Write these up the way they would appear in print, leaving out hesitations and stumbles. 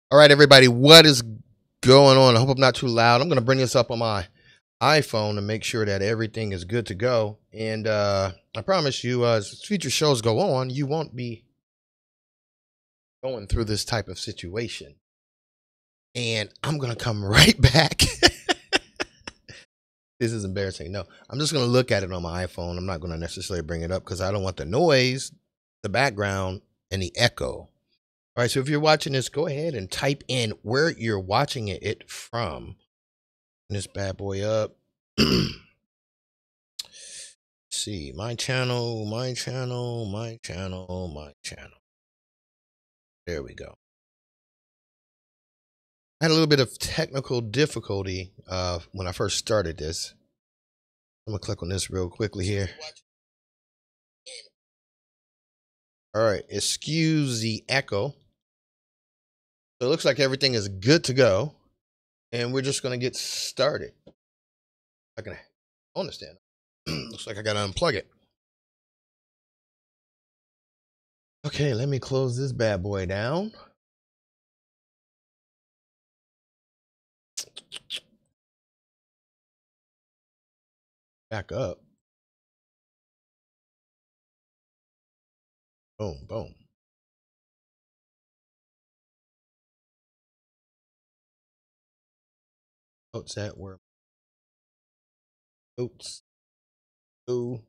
All right, everybody, what is going on? I hope I'm not too loud. I'm going to bring this up on my iPhone to make sure that everything is good to go. And I promise you, as future shows go on, you won't be going through this type of situation. And I'm going to come right back. This is embarrassing. No, I'm just going to look at it on my iPhone. I'm not going to necessarily bring it up because I don't want the noise, the background, and the echo. All right, so if you're watching this, go ahead and type in where you're watching it from. This bad boy up. See, my channel. There we go. I had a little bit of technical difficulty when I first started this. I'm gonna click on this real quickly here. All right, excuse the echo. So it looks like everything is good to go, and we're just gonna get started. I can understand. Looks like I gotta unplug it. Okay, let me close this bad boy down. Back up. Boom, boom. What's that word? Oops. Ooh. All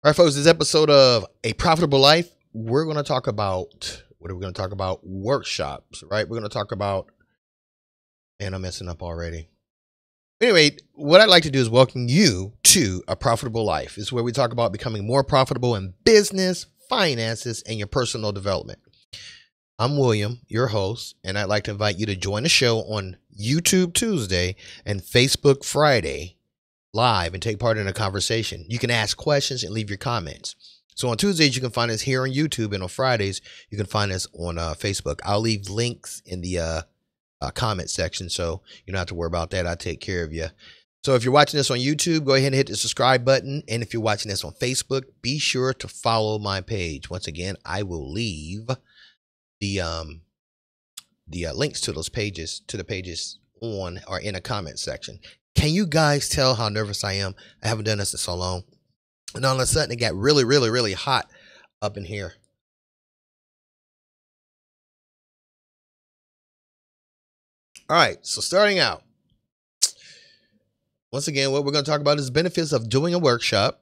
right, folks, this episode of A Profitable Life, we're going to talk about, what are we going to talk about? Workshops, right? We're going to talk about, and I'm messing up already. Anyway, what I'd like to do is welcome you to A Profitable Life. This is where we talk about becoming more profitable in business, finances, and your personal development. I'm William, your host, and I'd like to invite you to join the show on YouTube Tuesday and Facebook Friday live and take part in a conversation. You can ask questions and leave your comments. So on Tuesdays, you can find us here on YouTube, and on Fridays, you can find us on Facebook. I'll leave links in the comment section, so you don't have to worry about that. I'll take care of you. So if you're watching this on YouTube, go ahead and hit the subscribe button. And if you're watching this on Facebook, be sure to follow my page. Once again, I will leave the links to those pages, to the pages on or in a comment section. Can you guys tell how nervous I am? I haven't done this in so long. And all of a sudden it got really, really, really hot up in here. All right, so starting out. Once again, what we're going to talk about is benefits of doing a workshop,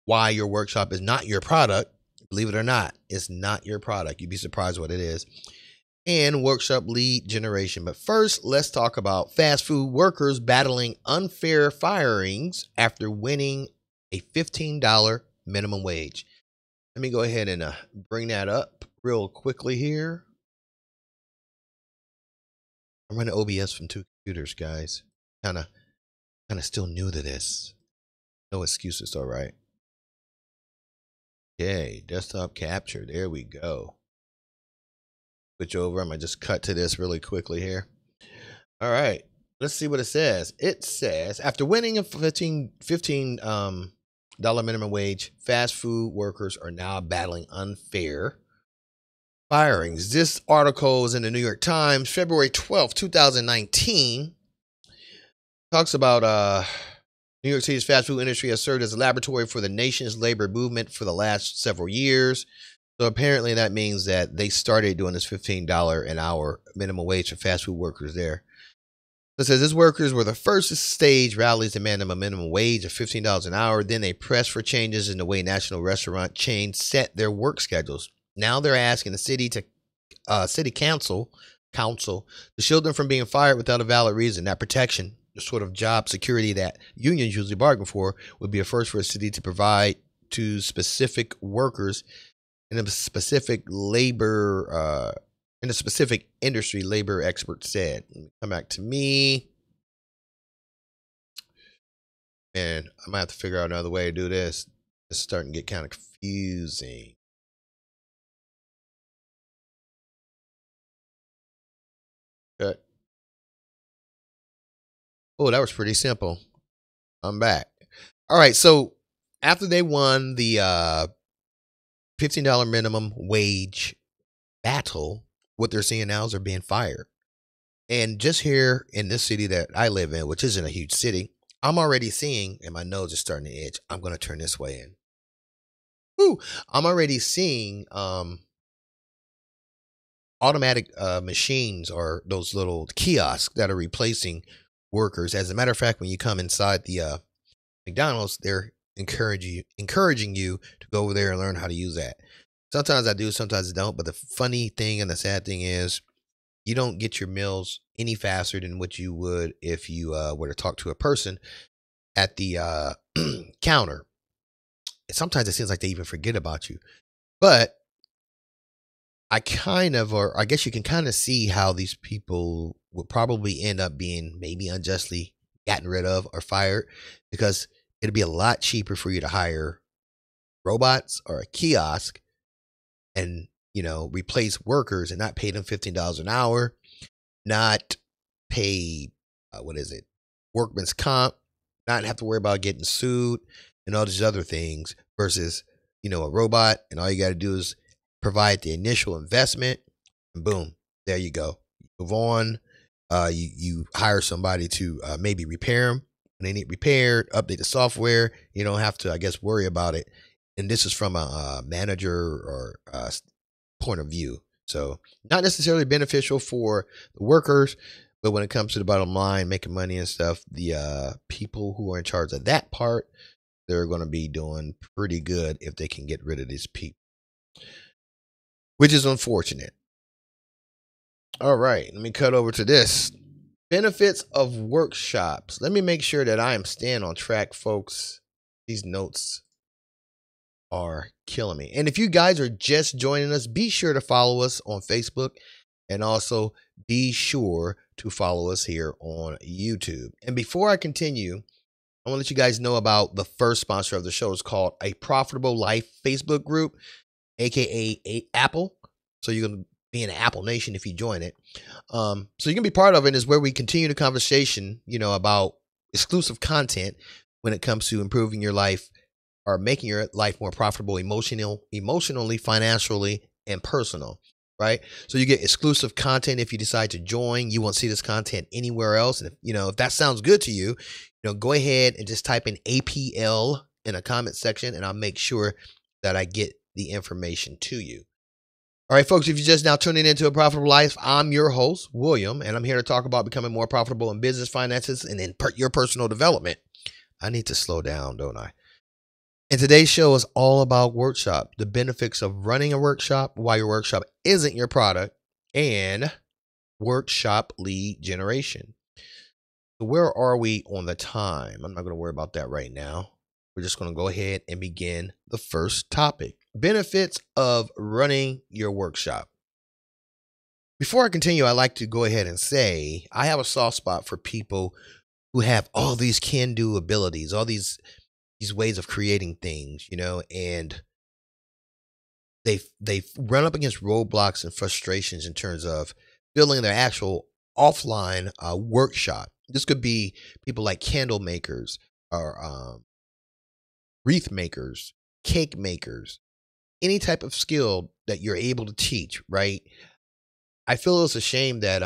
why your workshop is not your product. Believe it or not, it's not your product. You'd be surprised what it is. And workshop lead generation. But first, let's talk about fast food workers battling unfair firings after winning a $15 minimum wage. Let me go ahead and bring that up real quickly here. I'm running OBS from two computers, guys. Kind of still new to this. No excuses, all right. Okay, desktop capture. There we go. Switch over. I'm gonna just cut to this really quickly here. All right, let's see what it says. It says after winning a $15 minimum wage, fast food workers are now battling unfair firings. This article is in the New York Times, February 12th, 2019. Talks about New York City's fast food industry has served as a laboratory for the nation's labor movement for the last several years. So apparently that means that they started doing this $15 an hour minimum wage for fast food workers there. So it says these workers were the first to stage rallies demanding a minimum wage of $15 an hour. Then they pressed for changes in the way national restaurant chains set their work schedules. Now they're asking the city council to shield them from being fired without a valid reason. That protection, the sort of job security that unions usually bargain for, would be a first for a city to provide to specific workers in a specific labor, in a specific industry, labor experts said. Come back to me. And I might have to figure out another way to do this. It's starting to get kind of confusing. Cut. Oh, that was pretty simple. I'm back. All right, so after they won the $15 minimum wage battle, what they're seeing now is they're being fired. And just here in this city that I live in, which isn't a huge city, I'm already seeing, and my nose is starting to itch. I'm going to turn this way in. Woo! I'm already seeing automatic machines or those little kiosks that are replacing workers. As a matter of fact, when you come inside the McDonald's, they're encouraging you to go over there and learn how to use that. Sometimes I do, sometimes I don't. But the funny thing and the sad thing is, you don't get your meals any faster than what you would if you were to talk to a person at the counter. Sometimes it seems like they even forget about you. But I kind of, or I guess you can kind of see how these people would probably end up being maybe unjustly gotten rid of or fired, because it'd be a lot cheaper for you to hire robots or a kiosk and, replace workers and not pay them $15 an hour, not pay, what is it, workman's comp, not have to worry about getting sued and all these other things versus, a robot, and all you got to do is provide the initial investment and boom, there you go. Move on. You hire somebody to maybe repair them when they need repaired, update the software. You don't have to, I guess, worry about it. And this is from a manager or point of view. So not necessarily beneficial for the workers, but when it comes to the bottom line, making money and stuff, the people who are in charge of that part, they're going to be doing pretty good if they can get rid of these people, which is unfortunate. All right, let me cut over to this. Benefits of workshops. Let me make sure that I am staying on track, folks. These notes are killing me. And if you guys are just joining us, be sure to follow us on Facebook, and also be sure to follow us here on YouTube. And before I continue, I want to let you guys know about the first sponsor of the show. It's called A Profitable Life Facebook group, aka Apple. So you're going to be in Apple Nation if you join it. So you can be part of it. Is where we continue the conversation, about exclusive content when it comes to improving your life or making your life more profitable, emotionally, financially, and personal, right? So you get exclusive content if you decide to join. You won't see this content anywhere else. And if that sounds good to you, go ahead and just type in APL in a comment section, and I'll make sure that I get the information to you. All right, folks, if you're just now tuning into A Profitable Life, I'm your host, William, and I'm here to talk about becoming more profitable in business, finances, and in your personal development. I need to slow down, don't I? And today's show is all about workshop, the benefits of running a workshop, why your workshop isn't your product, and workshop lead generation. So where are we on the time? I'm not going to worry about that right now. We're just going to go ahead and begin the first topic. Benefits of running your workshop. Before I continue, I'd like to go ahead and say I have a soft spot for people who have all these can-do abilities, all these ways of creating things, and they've run up against roadblocks and frustrations in terms of building their actual offline workshop. This could be people like candle makers or wreath makers, cake makers, any type of skill that you're able to teach, right? I feel it's a shame that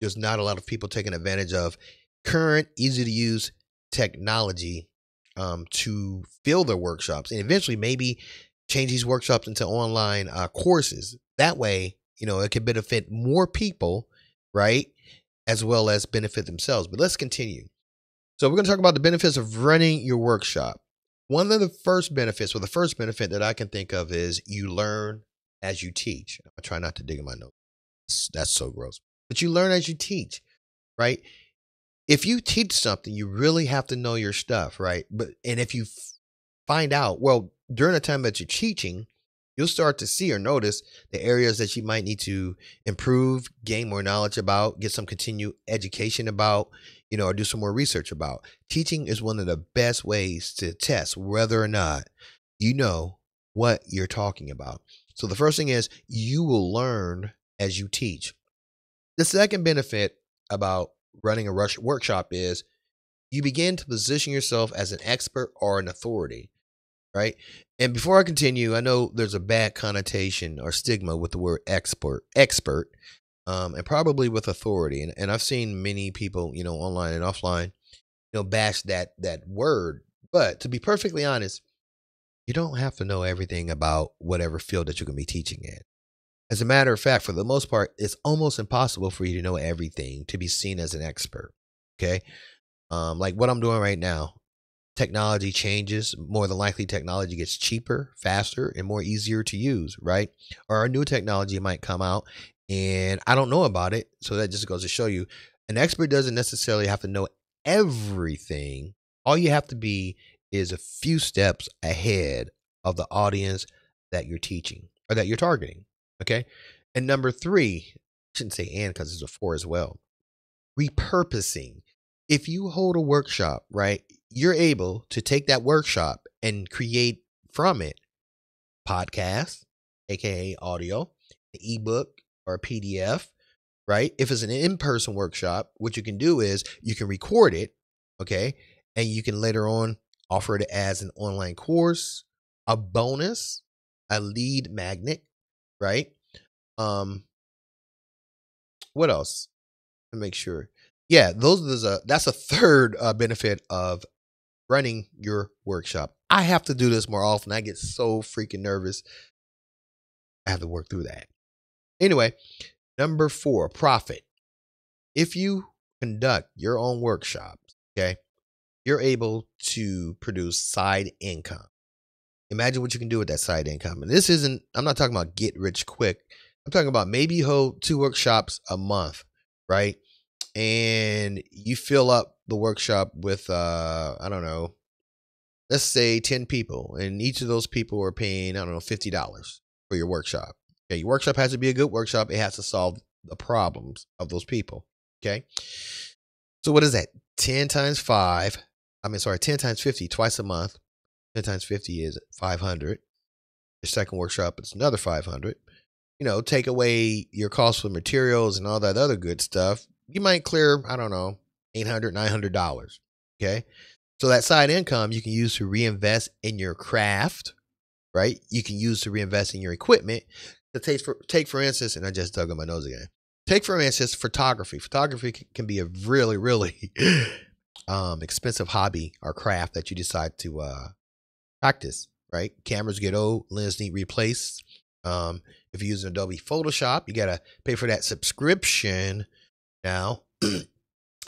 there's not a lot of people taking advantage of current, easy to use technology to fill their workshops, and eventually maybe change these workshops into online courses. That way, it can benefit more people, right? As well as benefit themselves. But let's continue. So we're going to talk about the benefits of running your workshop. One of the first benefits, or the first benefit that I can think of, is you learn as you teach. I try not to dig in my notes. That's so gross. But you learn as you teach, right? If you teach something, you really have to know your stuff, right? And if you find out, well, during the time that you're teaching, you'll start to see or notice the areas that you might need to improve, gain more knowledge about, get some continued education about, or do some more research about. Teaching is one of the best ways to test whether or not you know what you're talking about. So the first thing is you will learn as you teach. The second benefit about running a workshop is you begin to position yourself as an expert or an authority. right? And before I continue, I know there's a bad connotation or stigma with the word expert, and probably with authority. And I've seen many people, online and offline, bash that word. But to be perfectly honest, you don't have to know everything about whatever field that you're going to be teaching in. As a matter of fact, for the most part, it's almost impossible for you to know everything to be seen as an expert. Okay. Like what I'm doing right now, technology changes. More than likely, technology gets cheaper, faster, and more easier to use, right? Or a new technology might come out and I don't know about it. So that just goes to show you an expert doesn't necessarily have to know everything. All you have to be is a few steps ahead of the audience that you're teaching or that you're targeting. Okay. And number three, I shouldn't say and because it's a four as well. Repurposing. If you hold a workshop, right, you're able to take that workshop and create from it podcast, aka audio, an ebook, or a PDF, right? If it's an in-person workshop, what you can do is you can record it, okay, and you can later on offer it as an online course, a bonus, a lead magnet, right? What else? To make sure. Yeah, that's a third benefit of running your workshop. I have to do this more often. I get so freaking nervous. I have to work through that. Anyway, number four, profit. If you conduct your own workshops, okay, you're able to produce side income. Imagine what you can do with that side income. And I'm not talking about get rich quick. I'm talking about maybe you hold 2 workshops a month, right? And you fill up the workshop with, I don't know, let's say 10 people, and each of those people are paying, I don't know, $50 for your workshop. Okay, your workshop has to be a good workshop. It has to solve the problems of those people. Okay. So what is that? 10 times 10 times 50, twice a month. 10 times 50 is 500. Your second workshop, it's another 500. Take away your cost for materials and all that other good stuff. You might clear, I don't know, $800, $900. Okay. So that side income you can use to reinvest in your craft, right? You can use to reinvest in your equipment. To take for instance, and I just dug on my nose again. Take for instance photography. Photography can be a really, really expensive hobby or craft that you decide to practice, right? Cameras get old, lens need replaced. If you're using Adobe Photoshop, you gotta pay for that subscription now, and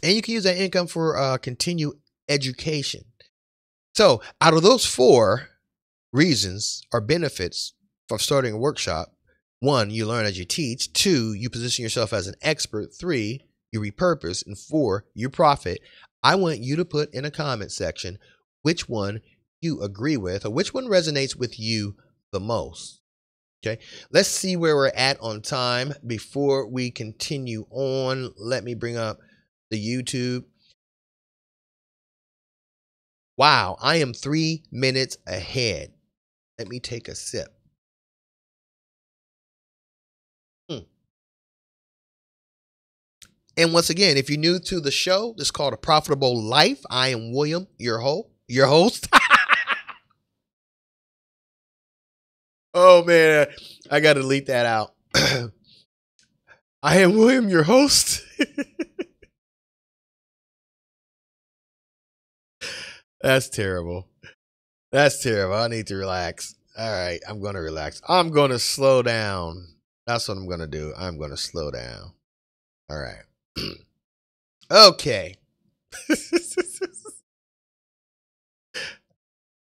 you can use that income for continued education. So, out of those 4 reasons or benefits for starting a workshop, 1, you learn as you teach. 2, you position yourself as an expert. 3, you repurpose. And 4, you profit. I want you to put in a comment section which one you agree with or which one resonates with you the most. Okay, let's see where we're at on time before we continue on. Let me bring up the YouTube. Wow, I am 3 minutes ahead. Let me take a sip. And once again, if you're new to the show, this is called A Profitable Life. I am William, your host. Oh man, I got to delete that out. I am William, your host. That's terrible. That's terrible. I need to relax. All right, I'm going to relax. I'm going to slow down. That's what I'm going to do. I'm going to slow down. All right. Okay.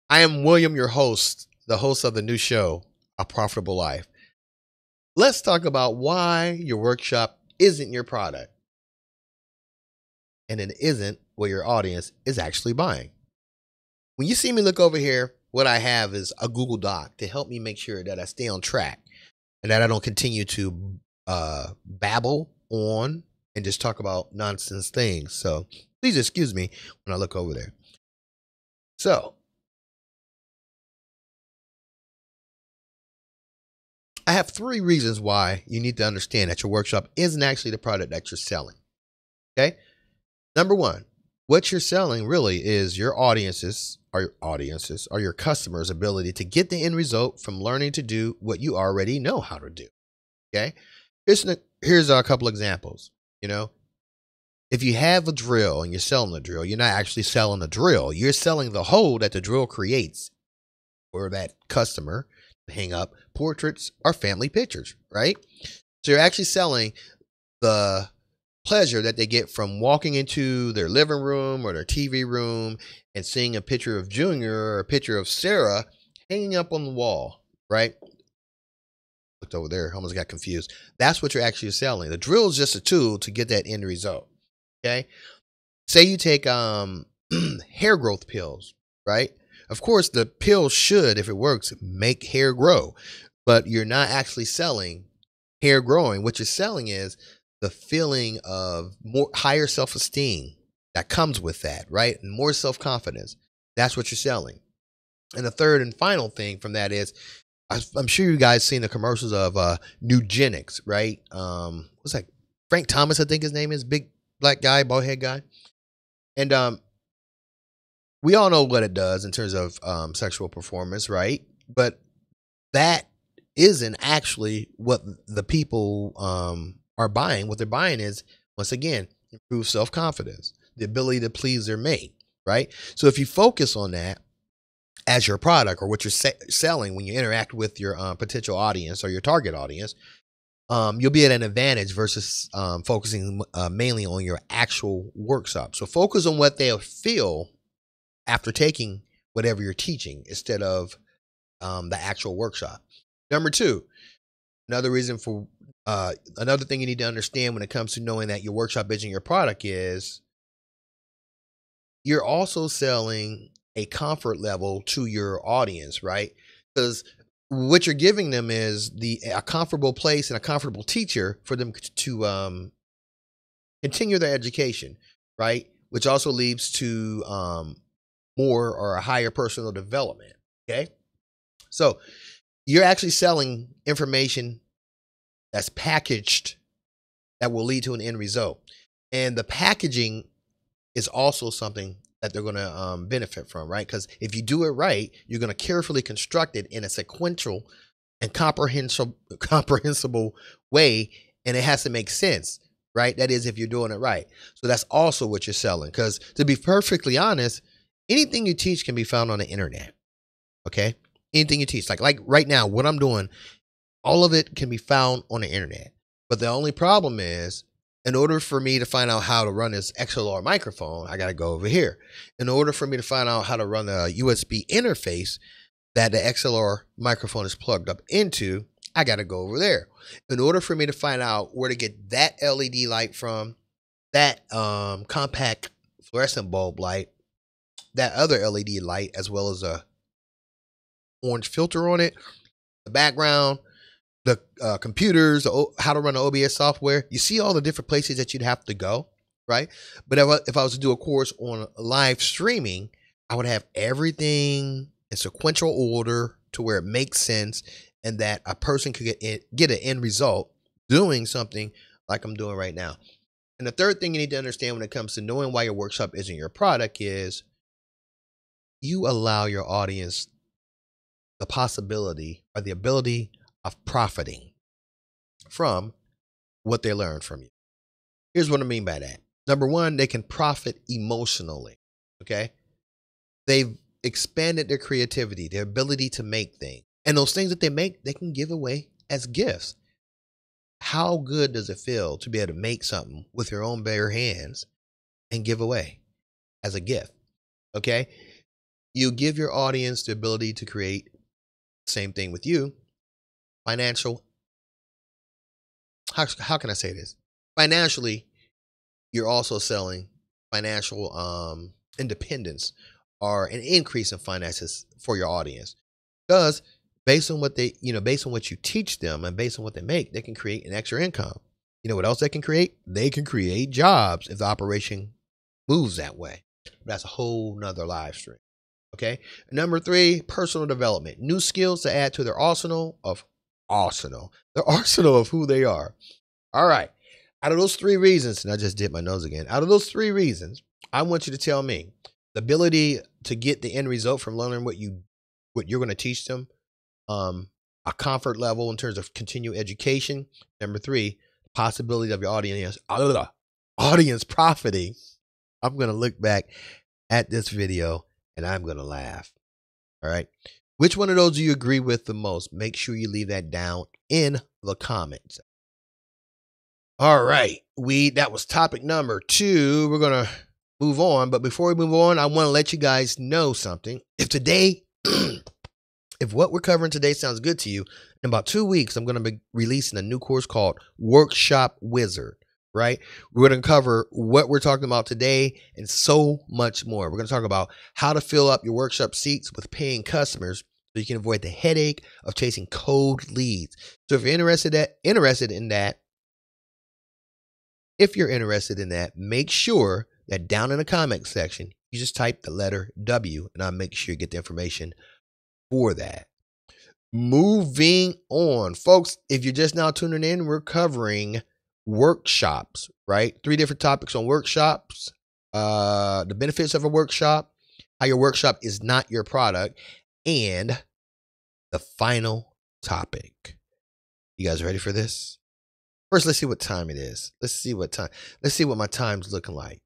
I am William, your host, the host of the new show, A Profitable Life. Let's talk about why your workshop isn't your product. And it isn't what your audience is actually buying. When you see me look over here, what I have is a Google Doc to help me make sure that I stay on track and that I don't continue to babble on and just talk about nonsense things. So please excuse me when I look over there. So I have 3 reasons why you need to understand that your workshop isn't actually the product that you're selling. Okay. Number 1, What you're selling really is your your customers' ability to get the end result from learning to do what you already know how to do. Okay. Here's a couple examples. You know, if you have a drill and you're selling the drill, you're not actually selling the drill. You're selling the hole that the drill creates for that customer to hang up portraits or family pictures, right? So you're actually selling the pleasure that they get from walking into their living room or their TV room and seeing a picture of Junior or a picture of Sarah hanging up on the wall, right? Looked over there, almost got confused. That's what you're actually selling. The drill is just a tool to get that end result. Okay. Say you take hair growth pills, right? Of course, the pill should, if it works, make hair grow, but you're not actually selling hair growing. What you're selling is the feeling of more higher self-esteem that comes with that, right? And more self-confidence. That's what you're selling. And the third and final thing from that is, I'm sure you guys seen the commercials of Nugenics, right? What's that? Frank Thomas, I think his name is, big black guy, bald head guy. And we all know what it does in terms of sexual performance, right? But that isn't actually what the people are buying. What they're buying is, once again, improved self-confidence, the ability to please their mate, right? So if you focus on that as your product or what you're selling when you interact with your potential audience or your target audience, you'll be at an advantage versus focusing mainly on your actual workshop. So focus on what they'll feel after taking whatever you're teaching instead of the actual workshop. Number two, another thing you need to understand when it comes to knowing that your workshop isn't your product is you're also selling a comfort level to your audience, right? Because what you're giving them is a comfortable place and a comfortable teacher for them to continue their education, right? Which also leads to more or a higher personal development. Okay. So you're actually selling information that's packaged that will lead to an end result. And the packaging is also something that they're going to benefit from, right? Because if you do it right, you're going to carefully construct it in a sequential and comprehensible way, and it has to make sense, right? That is, if you're doing it right. So that's also what you're selling. Because to be perfectly honest, anything you teach can be found on the internet. Okay, anything you teach, like right now, what I'm doing, all of it can be found on the internet. But the only problem is, in order for me to find out how to run this XLR microphone, I got to go over here. In order for me to find out how to run a USB interface that the XLR microphone is plugged up into, I got to go over there. In order for me to find out where to get that LED light from, that compact fluorescent bulb light, that other LED light, as well as a orange filter on it, the background, the computers, how to run the OBS software. You see all the different places that you'd have to go, right? But if I was to do a course on live streaming, I would have everything in sequential order to where it makes sense and that a person could get an end result doing something like I'm doing right now. And the third thing you need to understand when it comes to knowing why your workshop isn't your product is you allow your audience the possibility or the ability of profiting from what they learn from you. Here's what I mean by that. Number one, they can profit emotionally. Okay. They've expanded their creativity, their ability to make things. And those things that they make, they can give away as gifts. How good does it feel to be able to make something with your own bare hands and give away as a gift? Okay. You give your audience the ability to create. Same thing with you. Financial. How can I say this? Financially, you're also selling financial independence or an increase in finances for your audience. Because based on what based on what you teach them and based on what they make, they can create an extra income. You know what else they can create? They can create jobs if the operation moves that way. That's a whole nother live stream. Okay. Number three, personal development. New skills to add to their arsenal of who they are. All right. Out of those three reasons, and I just did my nose again. Out of those three reasons, I want you to tell me the ability to get the end result from learning what you're going to teach them. A comfort level in terms of continued education. Number three, possibility of your audience profiting. I'm going to look back at this video and I'm going to laugh. All right. Which one of those do you agree with the most? Make sure you leave that down in the comments. All right. That was topic number 2. We're going to move on. But before we move on, I want to let you guys know something. If what we're covering today sounds good to you, in about 2 weeks, I'm going to be releasing a new course called Workshop Wizard, right? We're going to cover what we're talking about today and so much more. We're going to talk about how to fill up your workshop seats with paying customers so you can avoid the headache of chasing cold leads. So if you're interested in that, make sure that down in the comment section, you just type the letter W, and I'll make sure you get the information for that. Moving on, folks, if you're just now tuning in, we're covering workshops, right? 3 different topics on workshops, the benefits of a workshop, how your workshop is not your product, and the final topic. You guys ready for this? First, let's see what time it is. Let's see what my time's looking like.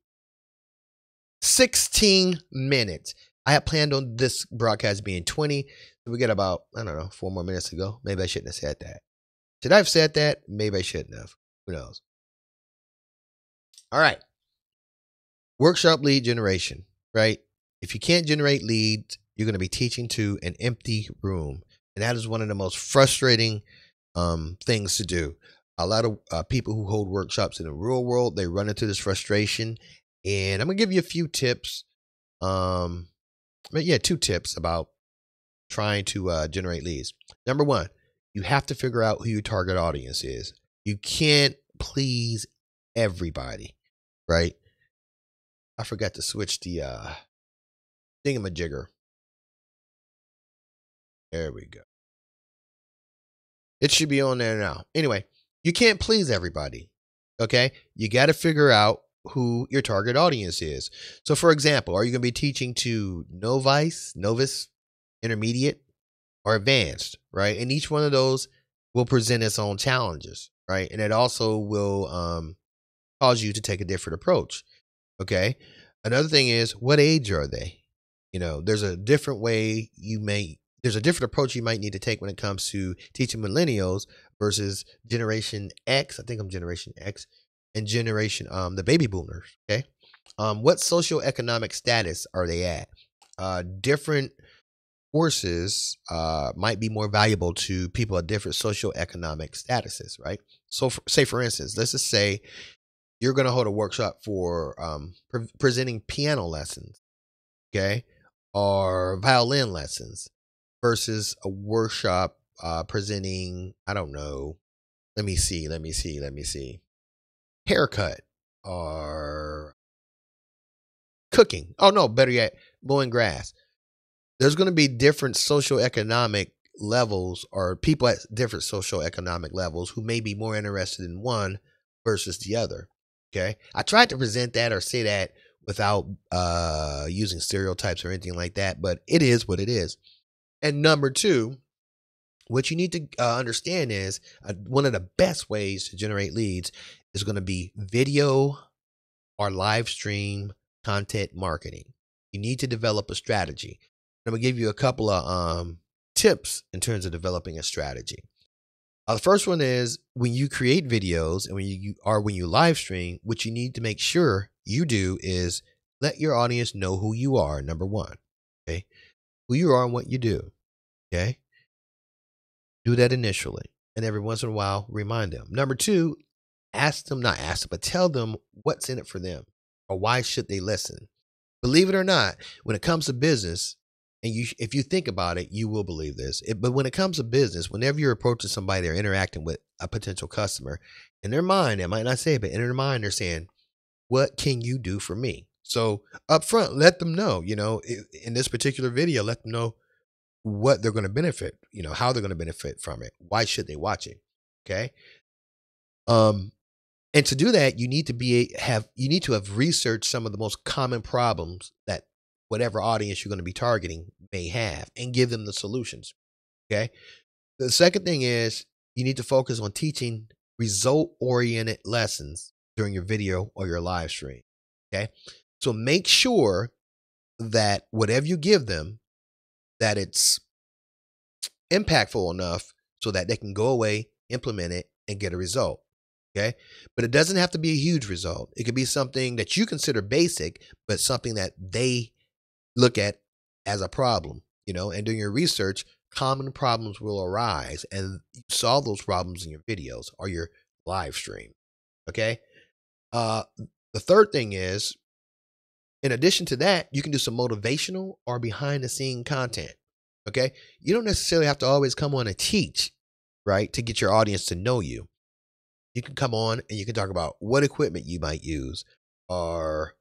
16 minutes. I had planned on this broadcast being 20. So we got about, 4 more minutes to go. Maybe I shouldn't have said that. Should I have said that? Maybe I shouldn't have. Who knows? All right. Workshop lead generation, right? If you can't generate leads, you're going to be teaching to an empty room. And that is one of the most frustrating things to do. A lot of people who hold workshops in the real world, they run into this frustration. And I'm going to give you a few tips. 2 tips about trying to generate leads. Number 1, you have to figure out who your target audience is. You can't please everybody, right? I forgot to switch the thingamajigger. There we go. It should be on there now. Anyway, you can't please everybody, okay? You got to figure out who your target audience is. So for example, are you going to be teaching to novice, intermediate, or advanced, right? And each one of those will present its own challenges, right? And it also will cause you to take a different approach, okay? Another thing is, what age are they? There's a different approach you might need to take when it comes to teaching millennials versus Generation X. I think I'm Generation X. And the baby boomers, okay? What socioeconomic status are they at? Different courses might be more valuable to people at different socioeconomic statuses, right? So, say for instance, let's just say you're going to hold a workshop for presenting piano lessons, okay, or violin lessons, versus a workshop presenting, I don't know, let me see, haircut or cooking. Oh no, better yet, mowing grass. There's going to be different socioeconomic levels, or people at different socioeconomic levels who may be more interested in one versus the other. Okay. I tried to present that or say that without using stereotypes or anything like that, but it is what it is. And number 2, what you need to understand is one of the best ways to generate leads is going to be video or live stream content marketing. You need to develop a strategy. I'm going to give you a couple of tips in terms of developing a strategy. The first one is, when you create videos and when you live stream, what you need to make sure you do is let your audience know who you are. Number 1, okay, who you are and what you do. Okay, do that initially, and every once in a while, remind them. Number 2, tell them what's in it for them, or why should they listen. Believe it or not, when it comes to business, and if you think about it, you will believe this. But when it comes to business, whenever you're approaching somebody, they're interacting with a potential customer, in their mind, they might not say it, but in their mind, they're saying, what can you do for me? So up front, let them know, in this particular video, let them know what they're going to benefit, how they're going to benefit from it. Why should they watch it? Okay. And to do that, you need to have researched some of the most common problems that whatever audience you're going to be targeting may have and give them the solutions. Okay. The second thing is you need to focus on teaching result-oriented lessons during your video or your live stream. Okay. So make sure that whatever you give them, that it's impactful enough so that they can go away, implement it, and get a result. Okay. But it doesn't have to be a huge result. It could be something that you consider basic, but something that they look at as a problem, and doing your research, common problems will arise and you solve those problems in your videos or your live stream. Okay. The third thing is, in addition to that, you can do some motivational or behind the scene content. Okay. You don't necessarily have to always come on and teach, right, to get your audience to know you. You can come on and you can talk about what equipment you might use or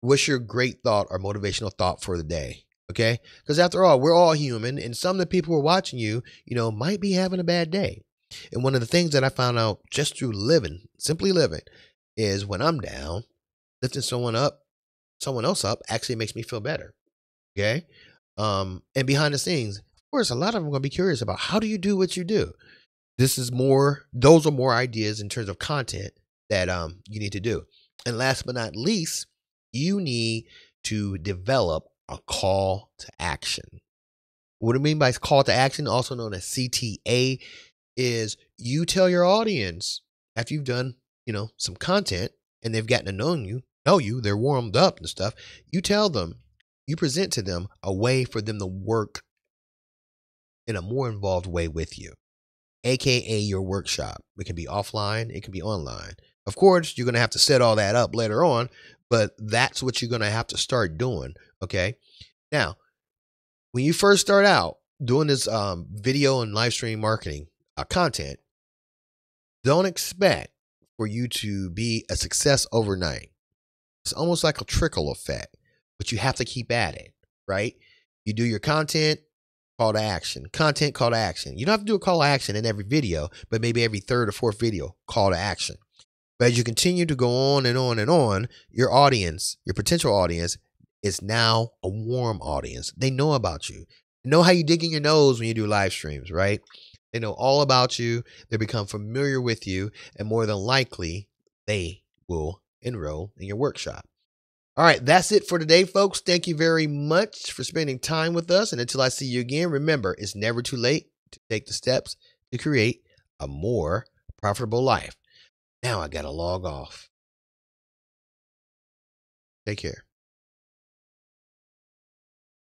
what's your great thought or motivational thought for the day. Okay. Because after all, we're all human and some of the people who are watching you, might be having a bad day. And one of the things that I found out just through simply living, is when I'm down, lifting someone else up actually makes me feel better. Okay. And behind the scenes, of course, a lot of them are going to be curious about how do you do what you do? Those are more ideas in terms of content that you need to do. And last but not least, you need to develop a call to action. What I mean by call to action, also known as CTA, is you tell your audience after you've done, some content and they've gotten to know you, they're warmed up and stuff. You tell them, you present to them a way for them to work in a more involved way with you, AKA your workshop. It can be offline, it can be online. Of course, you're going to have to set all that up later on, but that's what you're going to have to start doing. Okay. Now, when you first start out doing this video and live stream marketing content, don't expect for you to be a success overnight. It's almost like a trickle effect, but you have to keep at it, right? You do your content, call to action, content, call to action. You don't have to do a call to action in every video, but maybe every third or fourth video, call to action. But as you continue to go on and on and on, your audience, your potential audience, is now a warm audience. They know about you. They know how you dig in your nose when you do live streams, right? They know all about you. They become familiar with you, and more than likely, they will enroll in your workshop. All right, that's it for today, folks. Thank you very much for spending time with us. And until I see you again, remember, it's never too late to take the steps to create a more profitable life. Now I got to log off. Take care.